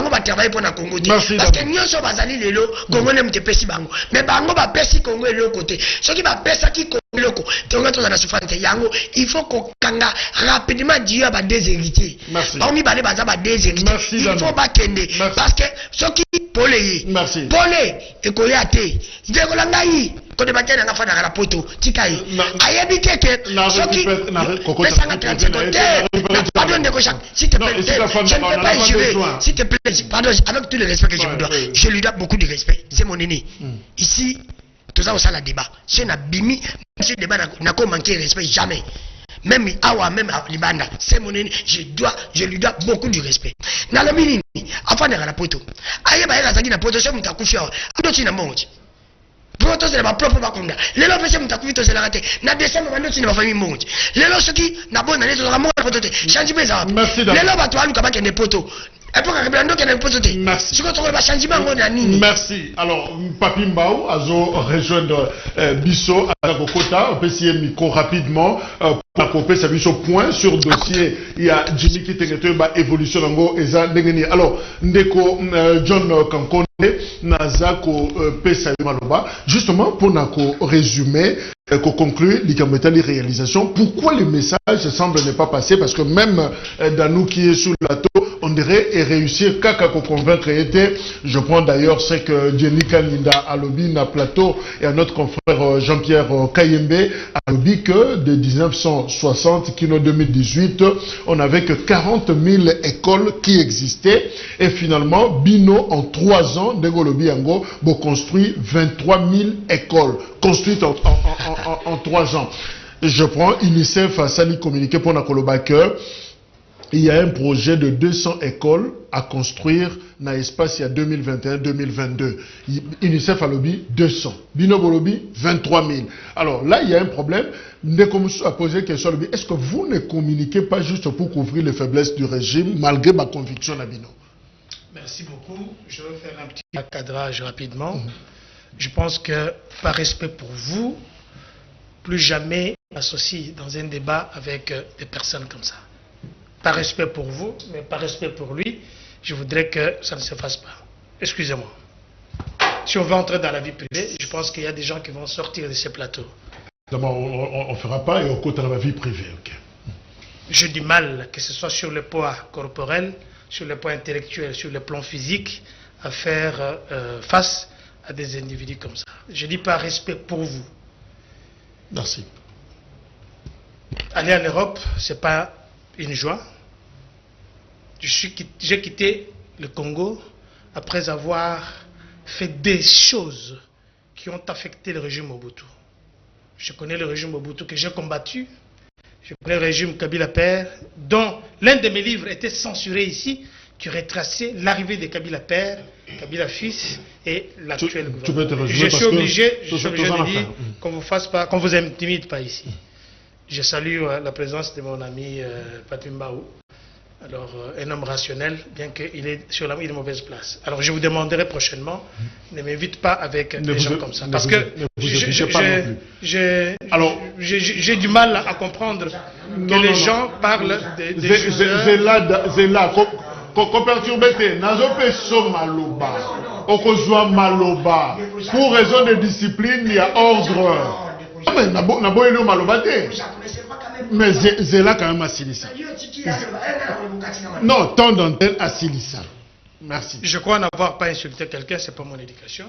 ba travailler pour na Congo parce que nyonso bazali lelo Congo ne mtepesi bango mais bango ba pesi Congo le côté soki ba pesa ki Congo loko tonga to na souffrance yango il faut ko kanga rapidement Dieu ba des héritiers bango bale baza ba des héritiers il faut ba kende parce que soki polé et ko yate ndeko langai ko de bakena nga fana la poto tikai ayebi keke soki pesa nga 30 secondes pardon de ko chaque s'il te plaît je ne peux pas jurer s'il te plaît pardon avec tout le respect que je vous dois je lui dois beaucoup de respect c'est mon aîné ici tout ça au débat c'est na bimi ce débat n'a pas manqué respect jamais même awa même libanda c'est mon aîné je lui dois beaucoup de respect na le mini afana la poto ayeba ela zangi na poto c'est mutakufia ndo tina monji poto c'est ma propre bakonda lelo pese mutakufito c'est la raté na décembre bando tina ba famille monji lelo soki na bona leto la mo poto te change beza lelo batu aluka bakende poto. Merci. Alors, Papi Mbao, Azo rejoindre Bisso à la Kokota, on peut essayer micro rapidement pour couper sa mise au point sur dossier. Il y a Jimmy qui était évolution en Eza Dengeni. Alors, Ndeko John Kankone, Nazako Pesa Maloba, justement pour nako résumer. Qu'on conclut les réalisations. Pourquoi les messages semblent ne pas passer? Parce que même dans nous qui est sous la tour, on dirait et réussir qu'à convaincre était. Je prends d'ailleurs ce que Jenny Kalinda a lobby na plateau et à notre confrère Jean-Pierre Kayembe a lobby que de 1960 kino 2018, on avait que 40 000 écoles qui existaient et finalement Bino en 3 ans, Nego lobby Ango, bon construit 23 000 écoles construites en 3 ans. Je prends UNICEF à Sali communiqué pour Nakoloba que il y a un projet de 200 écoles à construire dans l'espace il y a 2021-2022. UNICEF a lobby 200. Binobo lobby 23 000. Alors là, il y a un problème. Nekomusu a posé question. Est-ce que vous ne communiquez pas juste pour couvrir les faiblesses du régime malgré ma conviction à Bino? Merci beaucoup. Je vais faire un petit cadrage rapidement. Je pense que par respect pour vous, plus jamais associé dans un débat avec des personnes comme ça. Par respect pour vous, mais par respect pour lui, je voudrais que ça ne se fasse pas. Excusez-moi. Si on veut entrer dans la vie privée, je pense qu'il y a des gens qui vont sortir de ces plateaux. D'abord, on ne fera pas et on compte dans la vie privée. Okay. J'ai du mal, que ce soit sur le poids corporel, sur le plan intellectuel, sur le plan physique, à faire face à des individus comme ça. Je dis par respect pour vous. Merci. Aller en Europe, ce n'est pas une joie. J'ai quitté le Congo après avoir fait des choses qui ont affecté le régime Mobutu. Je connais le régime Mobutu que j'ai combattu. Je connais le régime Kabila Père, dont l'un de mes livres était censuré ici, qui retraçait l'arrivée de Kabila Père, Kabila Fils et l'actuel gouvernement. Je suis obligé de dire qu'on ne vous intimide pas ici. Je salue la présence de mon ami Papi Mbao. Alors, un homme rationnel, bien qu'il est sur la mauvaise place. Alors, je vous demanderai prochainement, ne m'invite pas avec des gens comme ça. Parce que j'ai du mal à comprendre que les gens parlent des Zéla, pour raison de discipline, il y a ordre. Mais Zéla quand même assilissa. Non, tant d'antenne assilissa. Merci. Je crois n'avoir pas insulté quelqu'un, c'est pas mon éducation.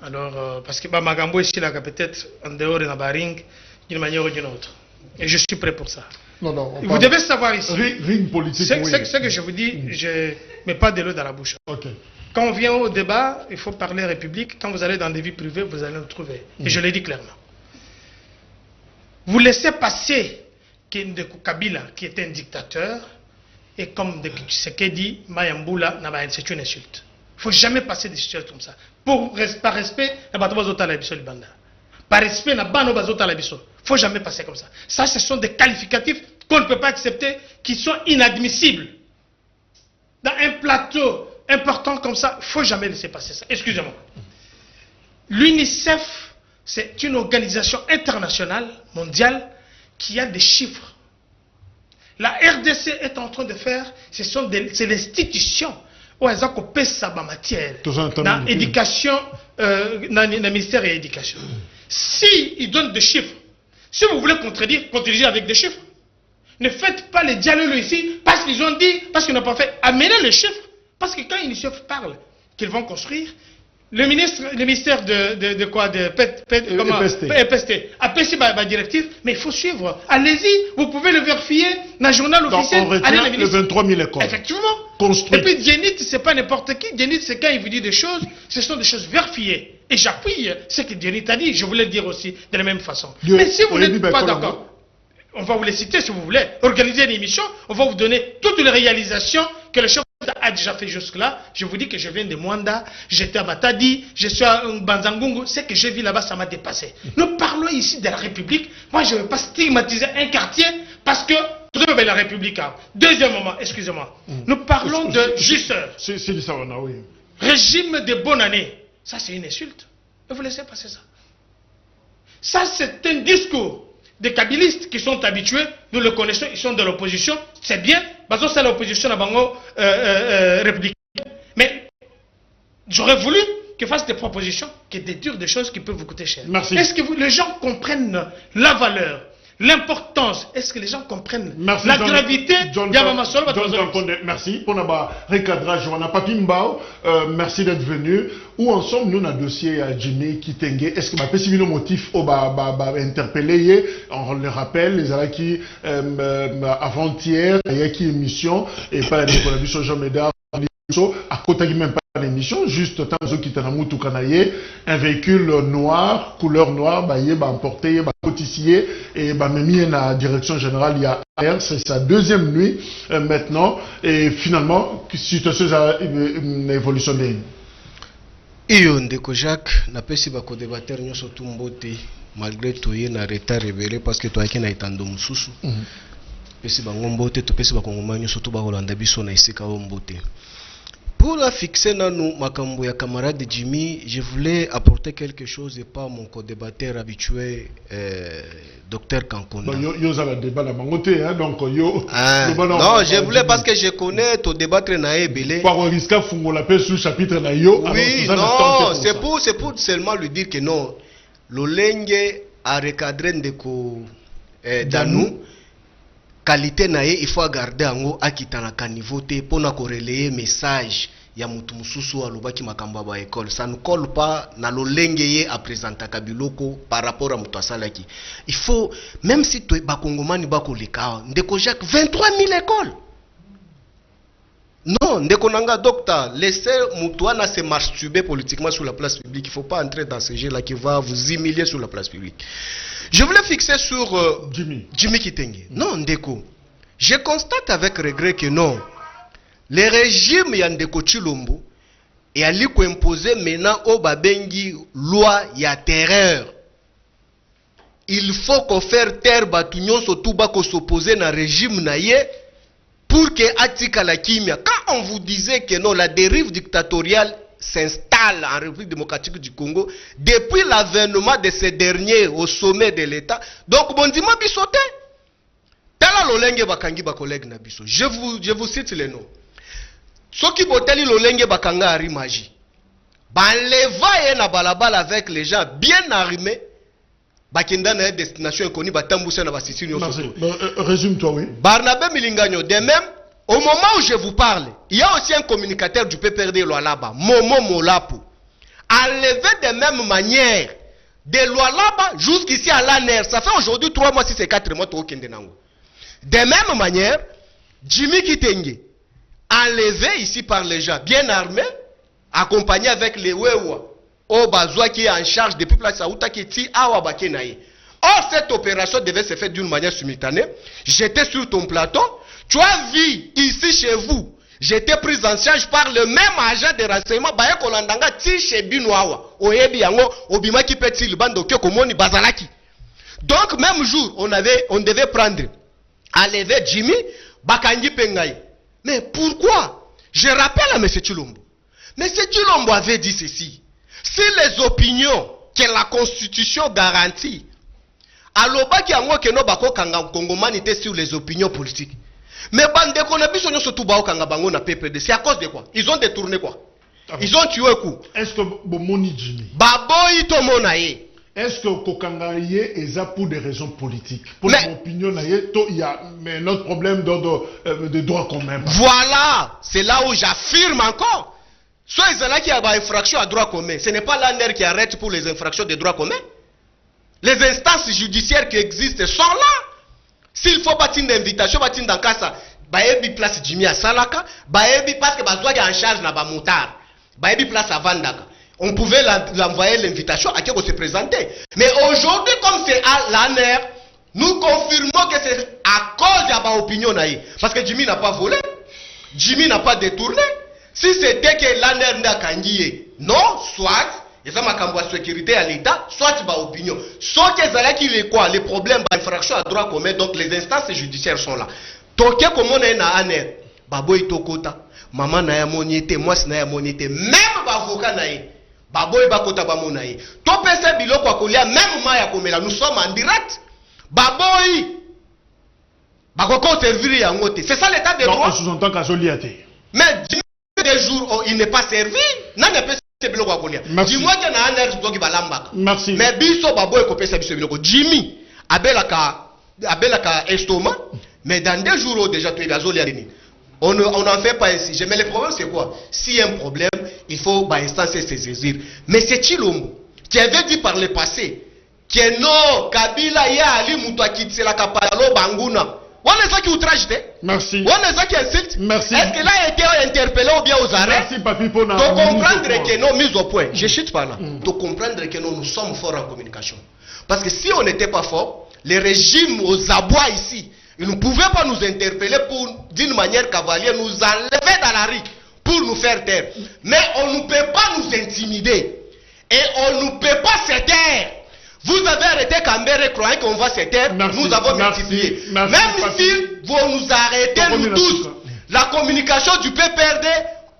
Alors, parce que Magambo ici, là, peut-être en dehors de la ring, d'une manière ou d'une autre. Et je suis prêt pour ça. Non, vous devez savoir ici. Ring politique. Ce que je vous dis, je ne mets pas de l'eau dans la bouche. Okay. Quand on vient au débat, il faut parler République. Quand vous allez dans des vies privées, vous allez le trouver. Et je le dis clairement. Ce que je vous dis, mais pas de l'eau dans la bouche. Okay. Quand on vient au débat, il faut parler République. Quand vous allez dans des vies privées, vous allez le trouver. Et je le dis clairement. Ce que je vous dis, mais pas de l'eau dans la bouche. Okay. vous laissez passer Ndeko Kabila, qui était un dictateur, et comme Tshisekedi, Mayambula, c'est une insulte. Il ne faut jamais passer des situations comme ça. Par respect, par respect, il ne faut jamais passer comme ça. Ça, ce sont des qualificatifs qu'on ne peut pas accepter, qui sont inadmissibles. Dans un plateau important comme ça, il ne faut jamais laisser passer ça. Excusez-moi. L'UNICEF, c'est une organisation internationale, mondiale, qui a des chiffres. La RDC est en train de faire, c'est l'institution où elles ont coupé sa matière dans l'éducation, dans le ministère de l'éducation. Si ils donnent des chiffres, si vous voulez contredire avec des chiffres, ne faites pas les dialogues ici parce qu'ils ont dit, parce qu'ils n'ont pas fait. Amenez les chiffres. Parce que quand l'UNICEF parle qu'ils vont construire, le ministère de quoi, de EPST a passé ma directive, mais il faut suivre. Allez-y, vous pouvez le vérifier dans le journal officiel. Donc on retient les 23 000 écoles. Effectivement. Construites. Et puis Djenit, c'est pas n'importe qui. Djenit, c'est quand il vous dit des choses, ce sont des choses vérifiées. Et j'appuie ce que Djenit a dit, je voulais le dire aussi de la même façon. Mais si vous n'êtes pas d'accord, on va vous les citer si vous voulez. Organiser une émission, on va vous donner toutes les réalisations que le chef a déjà fait jusque-là. Je vous dis que je viens de Mwanda, j'étais à Matadi, je suis à Banzangungu. Ce que j'ai vu là-bas, ça m'a dépassé. Nous parlons ici de la République. Moi, je ne veux pas stigmatiser un quartier parce que la République. Deuxièmement, excusez-moi, nous parlons de justeurs. C'est ça, oui. Régime de bonne année. Ça, c'est une insulte. Et vous laissez passer ça. Ça, c'est un discours des kabylistes qui sont habitués, nous le connaissons, ils sont de l'opposition, c'est bien, parce que c'est l'opposition à Bango républicaine. Mais j'aurais voulu qu'ils fassent des propositions, qu'ils dédurent des choses qui peuvent vous coûter cher. Merci. Est-ce que les gens comprennent la valeur, l'importance? Est-ce que les gens comprennent la gravité? Merci pour notre recadrage. On a pas Pimbao. Merci d'être venu. Où ensemble nous, on a dossier à Jimmy Kitenge. Est-ce que ma pessimino motif interpellé? On le rappelle, les ala qui avant-hier, il y a qui émission et pas la émission Jean Médard à côté même pas l'émission, juste tant que qui kanaye, un véhicule noir, couleur noire, emporté, cotissé et mis dans la direction générale il y a air, c'est sa deuxième nuit maintenant et finalement situation une évolution de iyo ndeko Jacques na pesi ba ko débatteur nyoso tumbote malgré toye na retard révélé parce que toyaki na itando mususu pesi ba ngombote to pesi ba kongoma nyoso to ba kolanda biso na isika ombote. Pour la fixer dans nous, Makambo ya camarade Jimmy, je voulais apporter quelque chose et pas mon co-débatteur habitué, Dr Kankonda. Non, je voulais parce que je connais ton débattre na ebele. Par un risque fungo la paix sous chapitre na yo. Oui, non, c'est pour seulement lui dire que non, l'olenge a recadré ndeko Danou. Qualité nae il faut garder ango akitana niveau te pona ko relayer message ya mutu mususu alobaki makamba ba école, ça ne colle pas na lolenge ye a présenter kabiloko par rapport à mutu asalaki. Il faut même si to ba kongomani ba ko leka ndeko Jacques 23 000 écoles. Non, ndeko nanga docteur, laissez mutu na se masturber politiquement sur la place publique. Il faut pas entrer dans ce jeu là qui va vous humilier sur la place publique. Je voulais fixer sur Jimmy Kitenge. Non, Ndeko. Je constate avec regret que non. Le régime ya Ndeko Chilombo est allé imposer maintenant au babengi loi ya terreur. Il faut qu'on fasse taire batunyon surtout ba ko s'opposer na régime na ye pour que atika la kimia. Quand on vous disait que non, la dérive dictatoriale s'installe en République démocratique du Congo depuis l'avènement de ces derniers au sommet de l'État. Donc, bon, dis-moi, bisoté. Tala lolenge bakangi ba collègue na biso. Je vous cite les noms. Soki boteli lolenge bakanga arimaji. Baleva na balabala avec les gens bien armés. Bakenda na destination inconnue batambousa na basisi nyoso. Résume-toi, oui. Barnabé Milinganyo, de même. Au moment où je vous parle, il y a aussi un communicateur du PPRD Lualaba, Momo Molapo, enlevé de même manière de Lualaba jusqu'ici à l'ANER. Ça fait aujourd'hui 3 mois, si c'est 4 mois, tout au Kendenango. De même manière, Jimmy Kitenge, enlevé ici par les gens bien armés, accompagné avec les Wewa, au Bazoua qui est en charge depuis Place Aouta Kiti, Awa Bakenaye. Or, cette opération devait se faire d'une manière simultanée. J'étais sur ton plateau. Tu as vu ici chez vous. J'étais pris en charge par le même agent de renseignement. Baye Kolandanga ti chez Binouawa. Oyebi yango obima ki peti le bando kyo komoni bazalaki. Donc même jour, on devait prendre enlever Jimmy Bakangi Pengaï. Mais pourquoi? Je rappelle à M. Chilombo. M. Chilombo avait dit ceci. Si les opinions que la Constitution garantit, aloba ki yango keno bako kanga kongomanité sur les opinions politiques. Mais bande konabiso nyo surtout bao kanga bango na PPD. C'est à cause de quoi? Ils ont détourné quoi? Ils ont tué coup. Est-ce que Bomoni Jimmy? Baboy Tomonaye. Est-ce que Kokangaye est ça pour des raisons politiques? Pour mon opinion, il y a un autre problème de droit commun. Voilà, c'est là où j'affirme encore. Soit ils ont là qui a une infraction à droit commun. Ce n'est pas l'ANR qui arrête pour les infractions de droit commun. Les instances judiciaires qui existent sont là. S'il faut bâtir une invitation, bâtir dans casa, baebi place Jimmy à Salaka, baebi parce que bazoua est en charge na ba motard, baebi place à Vandaka. On pouvait l'envoyer l'invitation à qui on se présenter. Mais aujourd'hui, comme c'est à l'ANR, nous confirmons que c'est à cause de ma opinion. Parce que Jimmy n'a pas volé, Jimmy n'a pas détourné. Si c'était que l'ANR n'a qu'à nier, non, soit, il y a ma sécurité à l'État, soit ma opinion. Soit que c'est quoi, les problèmes d'infraction à droit commun, donc les instances judiciaires sont là. Toké comme on est à l'ANR, baboy tokota, maman n'a ya moniété, moi n'a ya moniété, même bavoka n'a ya. Baboy bakota bamonaye. To pese biloko akolia même maya komela. Nous sommes en direct. Baboy bakoko servir yango te. C'est ça l'état de droit. Non, on sous-entend qu'à Joliate. Mais des jours il n'est pas servi. N'a pas pese biloko akolia. Dis-moi que na aner doki balambaka. Merci. Mais biso baboy ko pese biloko. Jimmy abelaka estomac. Mais dans 2 jours déjà tu es à Joliate. On n'en fait pas ici. Mais le problème c'est quoi? S'il y a un problème, il faut instance se saisir. Mais c'est Chilombo qui avait dit par le passé que non, Kabila ya Ali Moutouaki, c'est la Kapalo Banguna. On est ça qui outrage. Merci. On est ça qui insulte. Merci. Est-ce qu'elle a été interpellé ou bien aux arrêts? Merci, Papi, pour de comprendre que non, mise au point. Je chute pas là. De comprendre que non, nous sommes forts en communication. Parce que si on n'était pas fort, les régimes aux abois ici, ils ne pouvaient pas nous interpeller pour, d'une manière cavalière, nous enlever dans la rue pour nous faire taire. Mais on ne peut pas nous intimider. Et on ne peut pas se taire. Vous avez arrêté Cambéré croyant qu'on va se taire. Nous avons multiplié. Même si vous nous arrêtez, nous tous, la communication du PPRD,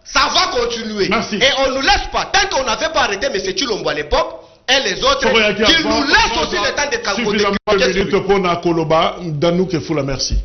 ça va continuer. Merci. Et on ne nous laisse pas. Tant qu'on n'avait pas arrêté M. Chilombo à l'époque, et les autres, qu'ils nous laissent aussi le temps de calculer. Suffisamment de minutes pour Nakoloba. Danou Kefoula, merci.